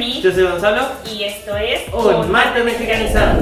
Noemí. Yo soy Gonzalo. Y esto es Un Mate Mexicanizado.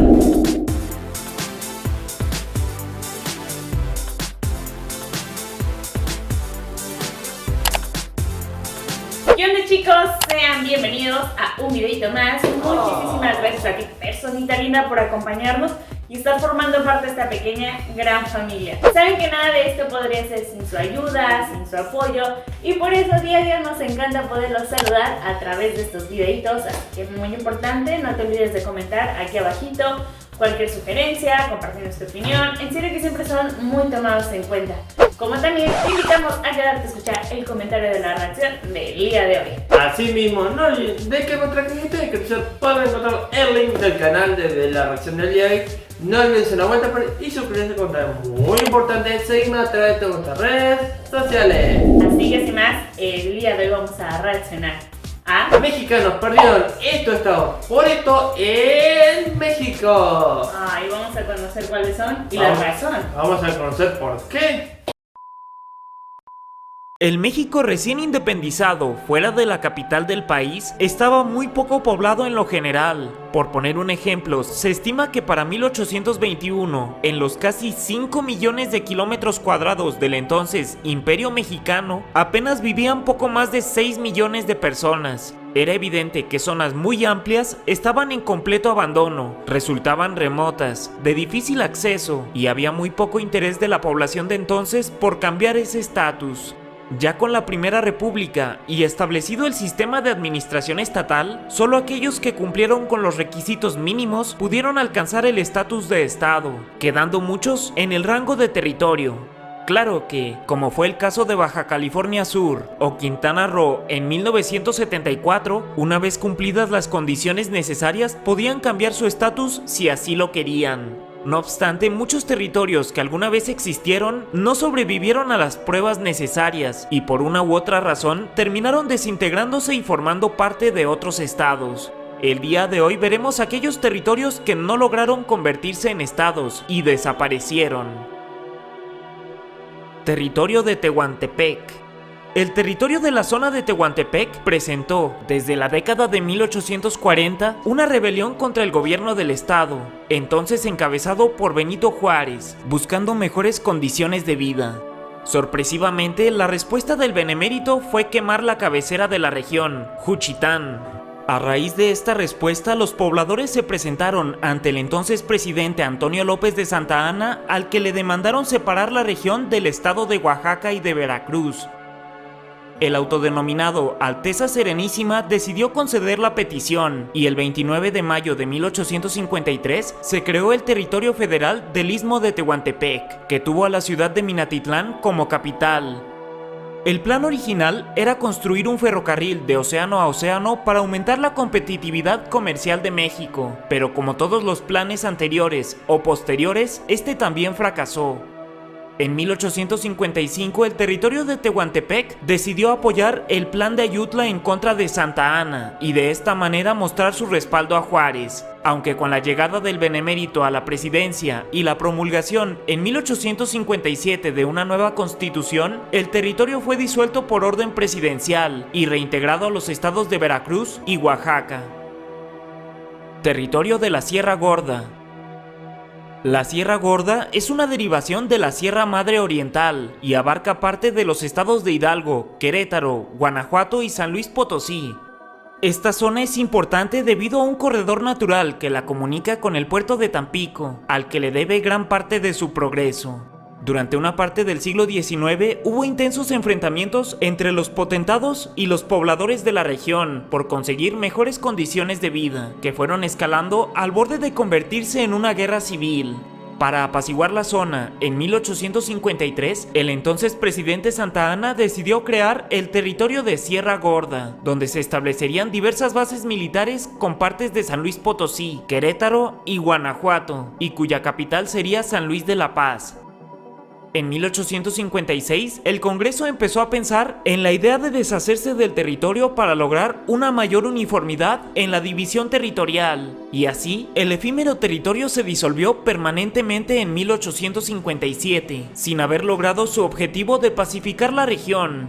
¿Qué onda, chicos? Sean bienvenidos a un videito más. Muchísimas gracias a ti, personita linda, por acompañarnos y estar formando parte de esta pequeña gran familia. Saben que nada de esto podría ser sin su ayuda, sin su apoyo, y por eso día a día nos encanta poderlos saludar a través de estos videitos. Así que es muy importante, no te olvides de comentar aquí abajito cualquier sugerencia, compartirnos tu opinión. En serio que siempre son muy tomados en cuenta. Como también te invitamos a quedarte a escuchar el comentario de la reacción del día de hoy. Así mismo, no olvides de que nuestra cajita de descripción pueden encontrar el link del canal de la reacción del día de hoy. No olvides una vuelta y suscribirse con es muy importante. Seguirnos a través de nuestras redes sociales. Así que sin más, el día de hoy vamos a reaccionar a Mexicanos perdieron estos estados por esto en México. y vamos a conocer cuáles son y la razón. Vamos a conocer por qué. El México recién independizado, fuera de la capital del país, estaba muy poco poblado en lo general. Por poner un ejemplo, se estima que para 1821, en los casi 5 millones de kilómetros cuadrados del entonces Imperio Mexicano, apenas vivían poco más de 6 millones de personas. Era evidente que zonas muy amplias estaban en completo abandono, resultaban remotas, de difícil acceso, y había muy poco interés de la población de entonces por cambiar ese estatus. Ya con la Primera República y establecido el sistema de administración estatal, solo aquellos que cumplieron con los requisitos mínimos pudieron alcanzar el estatus de estado, quedando muchos en el rango de territorio. Claro que, como fue el caso de Baja California Sur o Quintana Roo en 1974, una vez cumplidas las condiciones necesarias podían cambiar su estatus si así lo querían. No obstante, muchos territorios que alguna vez existieron no sobrevivieron a las pruebas necesarias y por una u otra razón terminaron desintegrándose y formando parte de otros estados. El día de hoy veremos aquellos territorios que no lograron convertirse en estados y desaparecieron. Territorio de Tehuantepec. El territorio de la zona de Tehuantepec presentó, desde la década de 1840, una rebelión contra el gobierno del estado, entonces encabezado por Benito Juárez, buscando mejores condiciones de vida. Sorpresivamente, la respuesta del benemérito fue quemar la cabecera de la región, Juchitán. A raíz de esta respuesta, los pobladores se presentaron ante el entonces presidente Antonio López de Santa Anna, al que le demandaron separar la región del estado de Oaxaca y de Veracruz. El autodenominado Alteza Serenísima decidió conceder la petición y el 29 de mayo de 1853 se creó el territorio federal del Istmo de Tehuantepec, que tuvo a la ciudad de Minatitlán como capital. El plan original era construir un ferrocarril de océano a océano para aumentar la competitividad comercial de México, pero como todos los planes anteriores o posteriores, este también fracasó. En 1855 el territorio de Tehuantepec decidió apoyar el plan de Ayutla en contra de Santa Anna y de esta manera mostrar su respaldo a Juárez, aunque con la llegada del benemérito a la presidencia y la promulgación en 1857 de una nueva constitución, el territorio fue disuelto por orden presidencial y reintegrado a los estados de Veracruz y Oaxaca. Territorio de la Sierra Gorda. La Sierra Gorda es una derivación de la Sierra Madre Oriental y abarca parte de los estados de Hidalgo, Querétaro, Guanajuato y San Luis Potosí. Esta zona es importante debido a un corredor natural que la comunica con el puerto de Tampico, al que le debe gran parte de su progreso. Durante una parte del siglo XIX hubo intensos enfrentamientos entre los potentados y los pobladores de la región por conseguir mejores condiciones de vida, que fueron escalando al borde de convertirse en una guerra civil. Para apaciguar la zona, en 1853, el entonces presidente Santa Anna decidió crear el territorio de Sierra Gorda, donde se establecerían diversas bases militares con partes de San Luis Potosí, Querétaro y Guanajuato, y cuya capital sería San Luis de la Paz. En 1856, el Congreso empezó a pensar en la idea de deshacerse del territorio para lograr una mayor uniformidad en la división territorial, y así, el efímero territorio se disolvió permanentemente en 1857, sin haber logrado su objetivo de pacificar la región.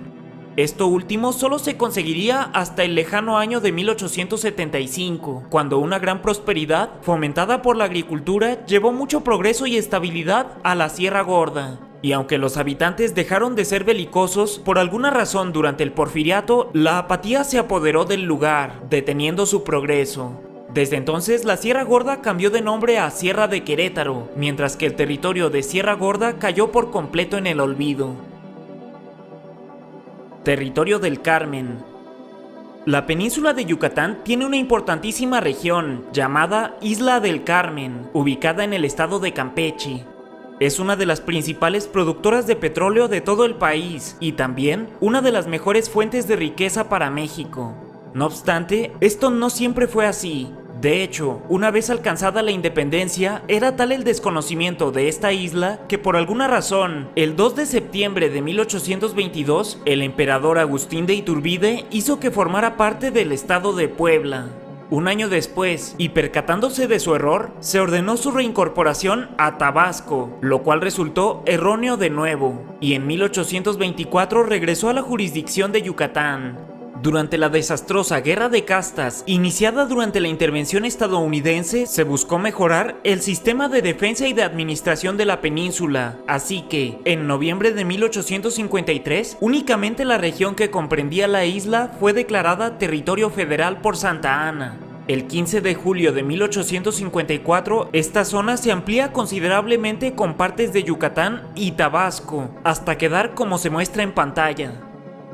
Esto último solo se conseguiría hasta el lejano año de 1875, cuando una gran prosperidad, fomentada por la agricultura, llevó mucho progreso y estabilidad a la Sierra Gorda. Y aunque los habitantes dejaron de ser belicosos, por alguna razón durante el Porfiriato, la apatía se apoderó del lugar, deteniendo su progreso. Desde entonces, la Sierra Gorda cambió de nombre a Sierra de Querétaro, mientras que el territorio de Sierra Gorda cayó por completo en el olvido. Territorio del Carmen. La península de Yucatán tiene una importantísima región llamada Isla del Carmen, ubicada en el estado de Campeche. Es una de las principales productoras de petróleo de todo el país y también una de las mejores fuentes de riqueza para México. No obstante, esto no siempre fue así. De hecho, una vez alcanzada la independencia, era tal el desconocimiento de esta isla que por alguna razón, el 2 de septiembre de 1822, el emperador Agustín de Iturbide hizo que formara parte del estado de Puebla. Un año después, y percatándose de su error, se ordenó su reincorporación a Tabasco, lo cual resultó erróneo de nuevo, y en 1824 regresó a la jurisdicción de Yucatán. Durante la desastrosa Guerra de Castas, iniciada durante la intervención estadounidense, se buscó mejorar el sistema de defensa y de administración de la península, así que, en noviembre de 1853, únicamente la región que comprendía la isla fue declarada territorio federal por Santa Anna. El 15 de julio de 1854, esta zona se amplía considerablemente con partes de Yucatán y Tabasco, hasta quedar como se muestra en pantalla.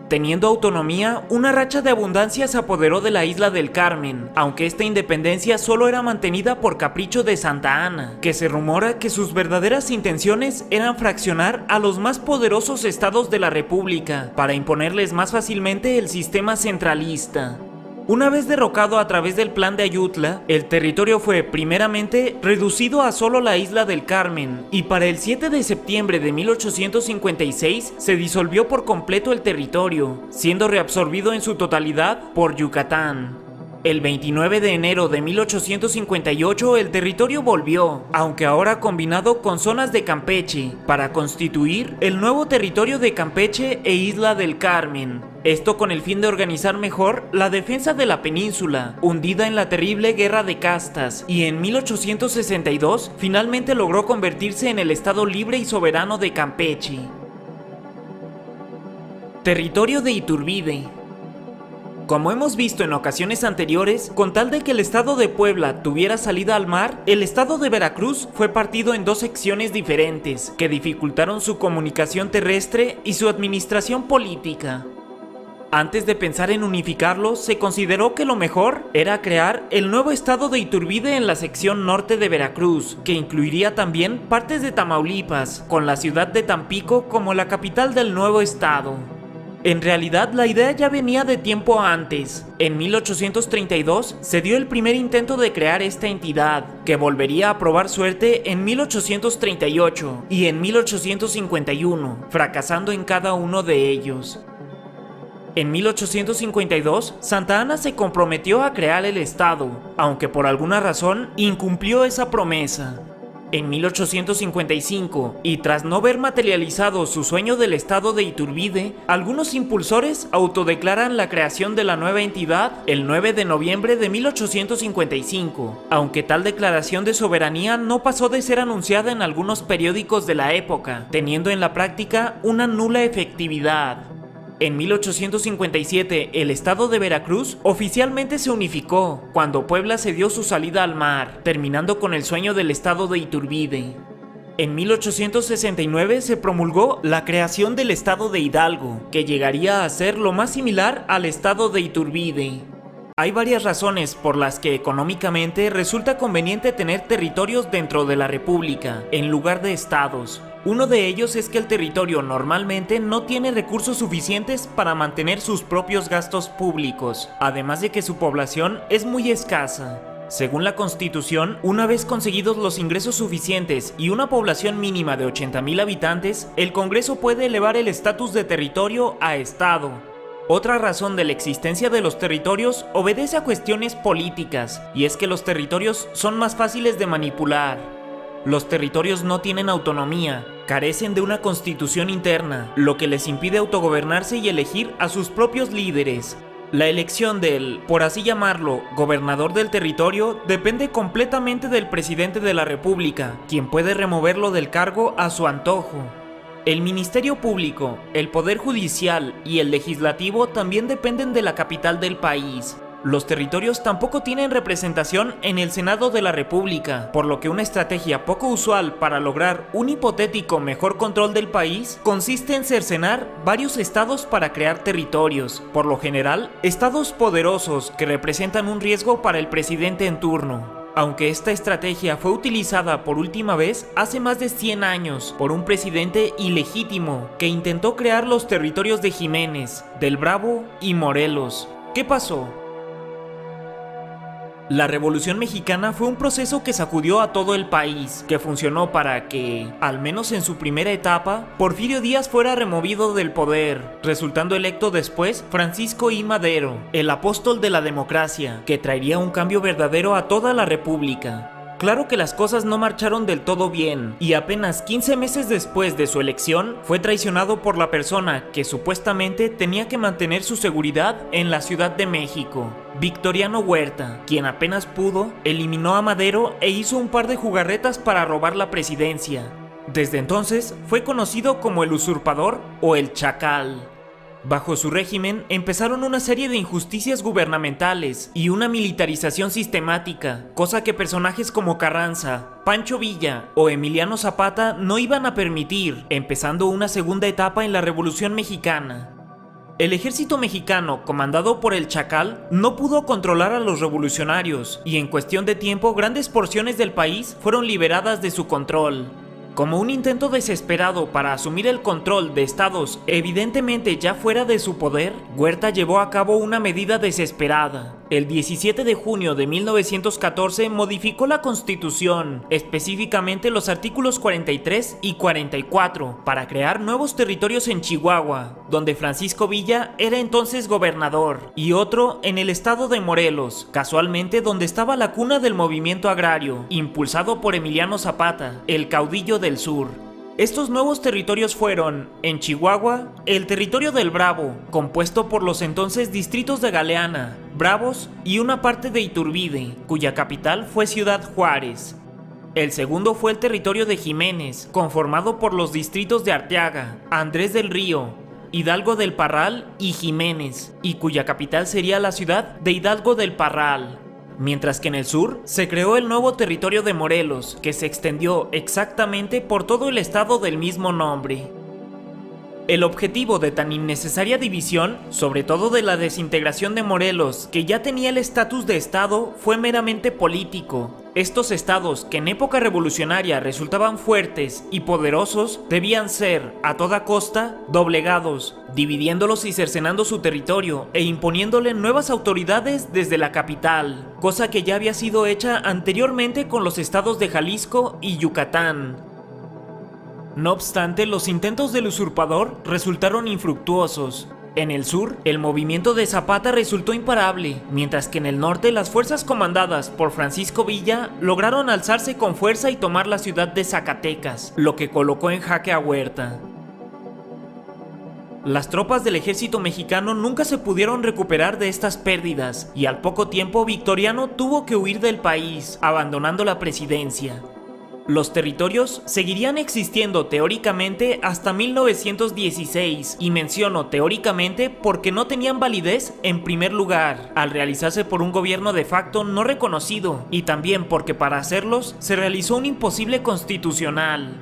Teniendo autonomía, una racha de abundancia se apoderó de la isla del Carmen, aunque esta independencia solo era mantenida por capricho de Santa Anna, que se rumora que sus verdaderas intenciones eran fraccionar a los más poderosos estados de la República, para imponerles más fácilmente el sistema centralista. Una vez derrocado a través del Plan de Ayutla, el territorio fue primeramente reducido a solo la isla del Carmen, y para el 7 de septiembre de 1856 se disolvió por completo el territorio, siendo reabsorbido en su totalidad por Yucatán. El 29 de enero de 1858 el territorio volvió, aunque ahora combinado con zonas de Campeche, para constituir el nuevo territorio de Campeche e Isla del Carmen. Esto con el fin de organizar mejor la defensa de la península, hundida en la terrible Guerra de Castas, y en 1862 finalmente logró convertirse en el estado libre y soberano de Campeche. Territorio de Iturbide. Como hemos visto en ocasiones anteriores, con tal de que el estado de Puebla tuviera salida al mar, el estado de Veracruz fue partido en dos secciones diferentes, que dificultaron su comunicación terrestre y su administración política. Antes de pensar en unificarlo, se consideró que lo mejor era crear el nuevo estado de Iturbide en la sección norte de Veracruz, que incluiría también partes de Tamaulipas, con la ciudad de Tampico como la capital del nuevo estado. En realidad, la idea ya venía de tiempo antes. En 1832 se dio el primer intento de crear esta entidad, que volvería a probar suerte en 1838 y en 1851, fracasando en cada uno de ellos. En 1852, Santa Anna se comprometió a crear el estado, aunque por alguna razón incumplió esa promesa. En 1855, y tras no ver materializado su sueño del estado de Iturbide, algunos impulsores autodeclaran la creación de la nueva entidad el 9 de noviembre de 1855, aunque tal declaración de soberanía no pasó de ser anunciada en algunos periódicos de la época, teniendo en la práctica una nula efectividad. En 1857, el estado de Veracruz oficialmente se unificó, cuando Puebla cedió su salida al mar, terminando con el sueño del estado de Iturbide. En 1869 se promulgó la creación del estado de Hidalgo, que llegaría a ser lo más similar al estado de Iturbide. Hay varias razones por las que económicamente resulta conveniente tener territorios dentro de la República, en lugar de estados. Uno de ellos es que el territorio normalmente no tiene recursos suficientes para mantener sus propios gastos públicos, además de que su población es muy escasa. Según la Constitución, una vez conseguidos los ingresos suficientes y una población mínima de 80,000 habitantes, el Congreso puede elevar el estatus de territorio a estado. Otra razón de la existencia de los territorios obedece a cuestiones políticas, y es que los territorios son más fáciles de manipular. Los territorios no tienen autonomía, Carecen de una constitución interna, lo que les impide autogobernarse y elegir a sus propios líderes. La elección del, por así llamarlo, gobernador del territorio depende completamente del presidente de la República, quien puede removerlo del cargo a su antojo. El Ministerio Público, el Poder Judicial y el Legislativo también dependen de la capital del país. Los territorios tampoco tienen representación en el Senado de la República, por lo que una estrategia poco usual para lograr un hipotético mejor control del país consiste en cercenar varios estados para crear territorios, por lo general, estados poderosos que representan un riesgo para el presidente en turno. Aunque esta estrategia fue utilizada por última vez hace más de 100 años por un presidente ilegítimo que intentó crear los territorios de Jiménez, del Bravo y Morelos. ¿Qué pasó? La Revolución Mexicana fue un proceso que sacudió a todo el país, que funcionó para que, al menos en su primera etapa, Porfirio Díaz fuera removido del poder, resultando electo después Francisco I. Madero, el apóstol de la democracia, que traería un cambio verdadero a toda la República. Claro que las cosas no marcharon del todo bien, y apenas 15 meses después de su elección, fue traicionado por la persona que supuestamente tenía que mantener su seguridad en la Ciudad de México, Victoriano Huerta, quien apenas pudo, eliminó a Madero e hizo un par de jugarretas para robar la presidencia. Desde entonces, fue conocido como el usurpador o el chacal. Bajo su régimen empezaron una serie de injusticias gubernamentales y una militarización sistemática, cosa que personajes como Carranza, Pancho Villa o Emiliano Zapata no iban a permitir, empezando una segunda etapa en la Revolución Mexicana. El ejército mexicano, comandado por el Chacal, no pudo controlar a los revolucionarios y en cuestión de tiempo grandes porciones del país fueron liberadas de su control. Como un intento desesperado para asumir el control de estados evidentemente ya fuera de su poder, Huerta llevó a cabo una medida desesperada. El 17 de junio de 1914 modificó la Constitución, específicamente los artículos 43 y 44, para crear nuevos territorios en Chihuahua, donde Francisco Villa era entonces gobernador, y otro en el estado de Morelos, casualmente donde estaba la cuna del movimiento agrario, impulsado por Emiliano Zapata, el caudillo del sur. Estos nuevos territorios fueron, en Chihuahua, el territorio del Bravo, compuesto por los entonces distritos de Galeana, Bravos y una parte de Iturbide, cuya capital fue Ciudad Juárez. El segundo fue el territorio de Jiménez, conformado por los distritos de Arteaga, Andrés del Río, Hidalgo del Parral y Jiménez, y cuya capital sería la ciudad de Hidalgo del Parral. Mientras que en el sur se creó el nuevo territorio de Morelos, que se extendió exactamente por todo el estado del mismo nombre. El objetivo de tan innecesaria división, sobre todo de la desintegración de Morelos, que ya tenía el estatus de estado, fue meramente político. Estos estados, que en época revolucionaria resultaban fuertes y poderosos, debían ser, a toda costa, doblegados, dividiéndolos y cercenando su territorio e imponiéndole nuevas autoridades desde la capital, cosa que ya había sido hecha anteriormente con los estados de Jalisco y Yucatán. No obstante, los intentos del usurpador resultaron infructuosos. En el sur, el movimiento de Zapata resultó imparable, mientras que en el norte las fuerzas comandadas por Francisco Villa lograron alzarse con fuerza y tomar la ciudad de Zacatecas, lo que colocó en jaque a Huerta. Las tropas del ejército mexicano nunca se pudieron recuperar de estas pérdidas, y al poco tiempo Victoriano tuvo que huir del país, abandonando la presidencia. Los territorios seguirían existiendo teóricamente hasta 1916, y menciono teóricamente porque no tenían validez en primer lugar, al realizarse por un gobierno de facto no reconocido, y también porque para hacerlos se realizó un imposible constitucional.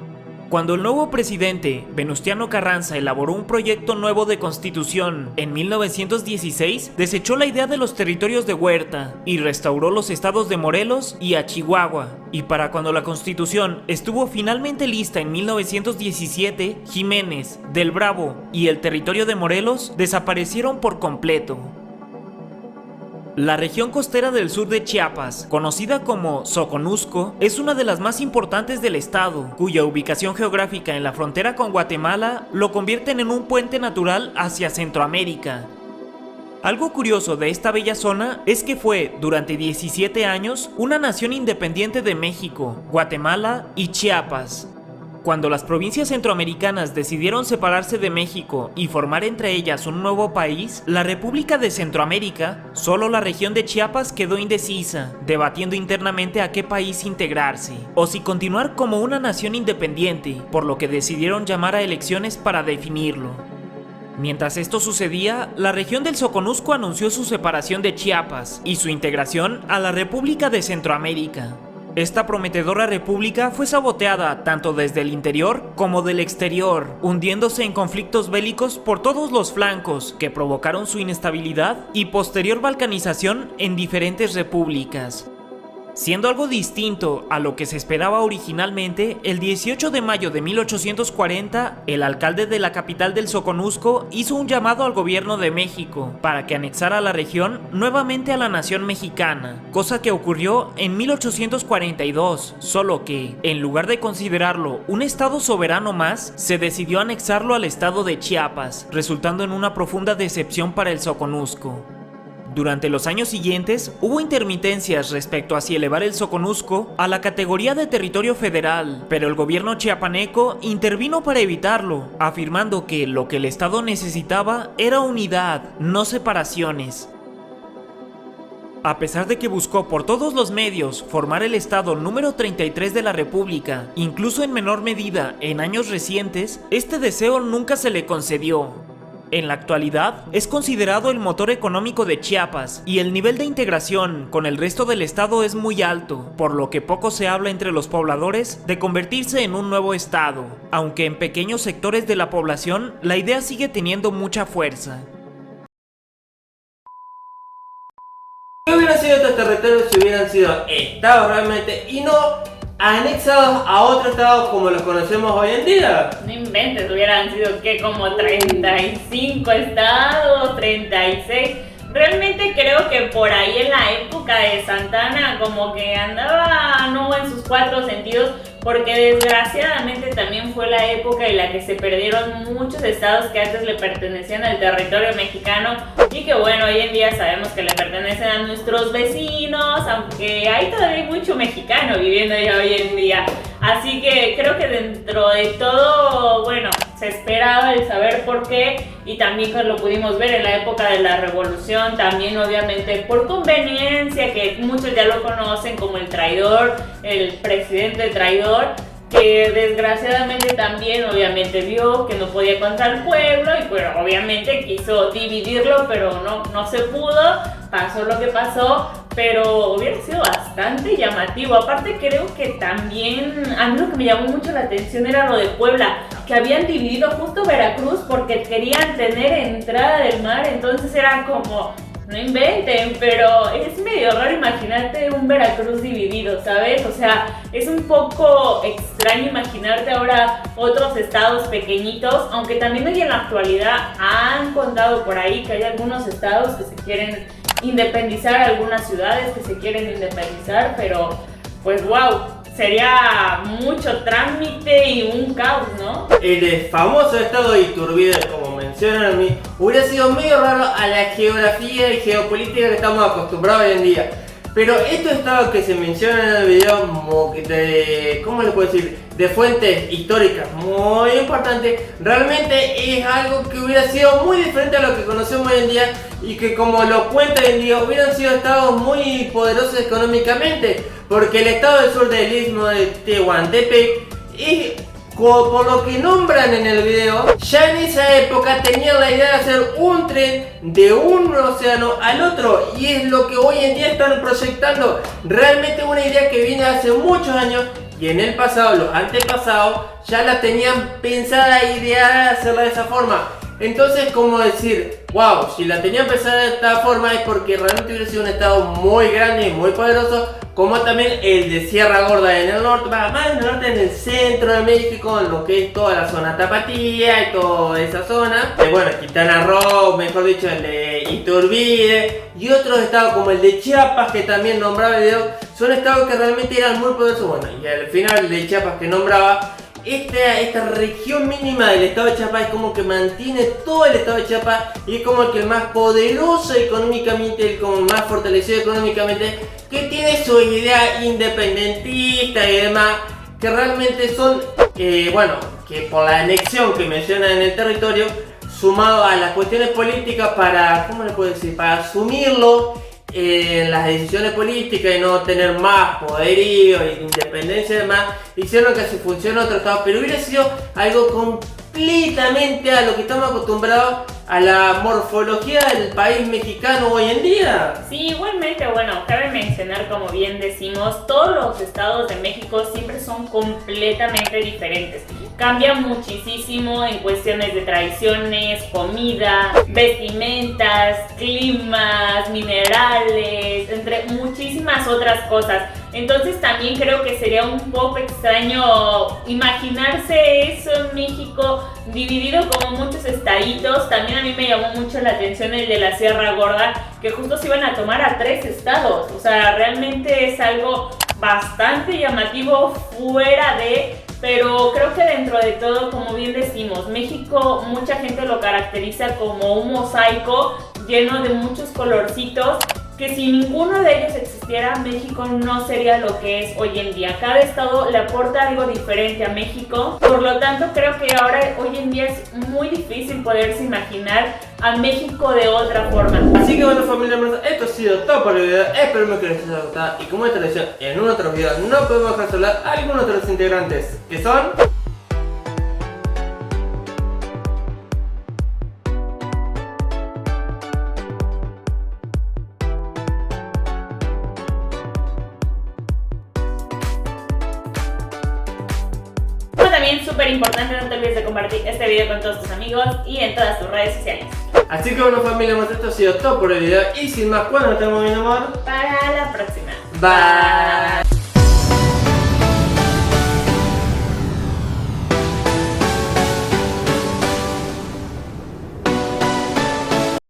Cuando el nuevo presidente, Venustiano Carranza, elaboró un proyecto nuevo de constitución en 1916, desechó la idea de los territorios de Huerta y restauró los estados de Morelos y a Chihuahua. Y para cuando la constitución estuvo finalmente lista en 1917, Jiménez, del Bravo y el territorio de Morelos desaparecieron por completo. La región costera del sur de Chiapas, conocida como Soconusco, es una de las más importantes del estado, cuya ubicación geográfica en la frontera con Guatemala lo convierten en un puente natural hacia Centroamérica. Algo curioso de esta bella zona es que fue, durante 17 años, una nación independiente de México, Guatemala y Chiapas. Cuando las provincias centroamericanas decidieron separarse de México y formar entre ellas un nuevo país, la República de Centroamérica, solo la región de Chiapas quedó indecisa, debatiendo internamente a qué país integrarse, o si continuar como una nación independiente, por lo que decidieron llamar a elecciones para definirlo. Mientras esto sucedía, la región del Soconusco anunció su separación de Chiapas y su integración a la República de Centroamérica. Esta prometedora república fue saboteada tanto desde el interior como del exterior, hundiéndose en conflictos bélicos por todos los flancos que provocaron su inestabilidad y posterior balcanización en diferentes repúblicas. Siendo algo distinto a lo que se esperaba originalmente, el 18 de mayo de 1840, el alcalde de la capital del Soconusco hizo un llamado al gobierno de México para que anexara la región nuevamente a la nación mexicana, cosa que ocurrió en 1842, solo que, en lugar de considerarlo un estado soberano más, se decidió anexarlo al estado de Chiapas, resultando en una profunda decepción para el Soconusco. Durante los años siguientes, hubo intermitencias respecto a si elevar el Soconusco a la categoría de territorio federal, pero el gobierno chiapaneco intervino para evitarlo, afirmando que lo que el estado necesitaba era unidad, no separaciones. A pesar de que buscó por todos los medios formar el estado número 33 de la República, incluso en menor medida en años recientes, este deseo nunca se le concedió. En la actualidad, es considerado el motor económico de Chiapas y el nivel de integración con el resto del estado es muy alto, por lo que poco se habla entre los pobladores de convertirse en un nuevo estado, aunque en pequeños sectores de la población la idea sigue teniendo mucha fuerza. ¿Qué hubieran sido estos territorios si hubieran sido estados realmente y no anexados a otros estados como los conocemos hoy en día? No inventes, hubieran sido que como 35 estados, 36. Realmente creo que por ahí en la época de Santana como que andaba no en sus cuatro sentidos, porque desgraciadamente también fue la época en la que se perdieron muchos estados que antes le pertenecían al territorio mexicano y que bueno, hoy en día sabemos que le pertenecen a nuestros vecinos, aunque hay todavía mucho mexicano viviendo ya hoy en día. Así que creo que dentro de todo, bueno, se esperaba el saber por qué y también que lo pudimos ver en la época de la Revolución, también obviamente por conveniencia, que muchos ya lo conocen como el traidor, el presidente traidor, que desgraciadamente también obviamente vio que no podía contra el pueblo y pues obviamente quiso dividirlo, pero no se pudo, pasó lo que pasó, pero hubiera sido bastante llamativo. Aparte creo que también a mí lo que me llamó mucho la atención era lo de Puebla, que habían dividido justo Veracruz porque querían tener entrada del mar, entonces era como... No inventen, pero es medio raro imaginarte un Veracruz dividido, ¿sabes? O sea, es un poco extraño imaginarte ahora otros estados pequeñitos, aunque también hoy en la actualidad han contado por ahí que hay algunos estados que se quieren independizar, algunas ciudades que se quieren independizar, pero pues wow, sería mucho trámite y un caos, ¿no? El famoso estado de Iturbide, como mencionan a mí, hubiera sido medio raro a la geografía y geopolítica que estamos acostumbrados hoy en día. Pero estos estados que se mencionan en el video, ¿cómo le puedo decir? De fuentes históricas muy importantes, realmente es algo que hubiera sido muy diferente a lo que conocemos hoy en día y que, como lo cuenta hoy en día, hubieran sido estados muy poderosos económicamente, porque el estado del sur del istmo de Tehuantepec es, por lo que nombran en el video, ya en esa época tenían la idea de hacer un tren de un océano al otro, y es lo que hoy en día están proyectando. Realmente una idea que viene hace muchos años, y en el pasado, los antepasados ya la tenían pensada, ideada hacerla de esa forma. Entonces, como decir, wow, si la tenían pensada de esta forma es porque realmente hubiera sido un estado muy grande y muy poderoso, como también el de Sierra Gorda en el norte, más en el norte, en el centro de México, en lo que es toda la zona Tapatía y toda esa zona. Bueno, Quintana Roo, mejor dicho, el de Iturbide y otros estados como el de Chiapas, que también nombraba el video, son estados que realmente eran muy poderosos. Bueno, y al final el de Chiapas que nombraba, esta región mínima del estado de Chiapas es como que mantiene todo el estado de Chiapas y es como el que el más poderoso económicamente, el como más fortalecido económicamente, que tiene su idea independentista y demás, que realmente son bueno, que por la anexión que menciona en el territorio, sumado a las cuestiones políticas para, ¿cómo le puedo decir? Para asumirlo en las decisiones políticas y no tener más poderío e independencia y demás, hicieron que se funcione otro estado, pero hubiera sido algo completamente a lo que estamos acostumbrados a la morfología del país mexicano hoy en día. Sí, igualmente, bueno, cabe mencionar, como bien decimos, todos los estados de México siempre son completamente diferentes. Cambian muchísimo en cuestiones de tradiciones, comida, vestimentas, climas, minerales, entre muchísimas otras cosas. Entonces también creo que sería un poco extraño imaginarse eso en México dividido como muchos estaditos. También a mí me llamó mucho la atención el de la Sierra Gorda, que justo se iban a tomar a 3 estados. O sea, realmente es algo bastante llamativo fuera de... Pero creo que dentro de todo, como bien decimos, México mucha gente lo caracteriza como un mosaico lleno de muchos colorcitos, que si ninguno de ellos existiera, México no sería lo que es hoy en día. Cada estado le aporta algo diferente a México, por lo tanto creo que ahora, hoy en día, es muy difícil poderse imaginar a México de otra forma. Así que bueno, familia hermosa, esto ha sido todo por el video, espero que les haya gustado y como esta tradición en un otro video no podemos dejar de hablar a algunos de los integrantes, que son... También súper importante, no te olvides de compartir este video con todos tus amigos y en todas tus redes sociales. Así que bueno, familia hermosa, esto ha sido todo por el video y sin más, ¿cuándo nos estamos viendo, amor? Para la próxima. Bye.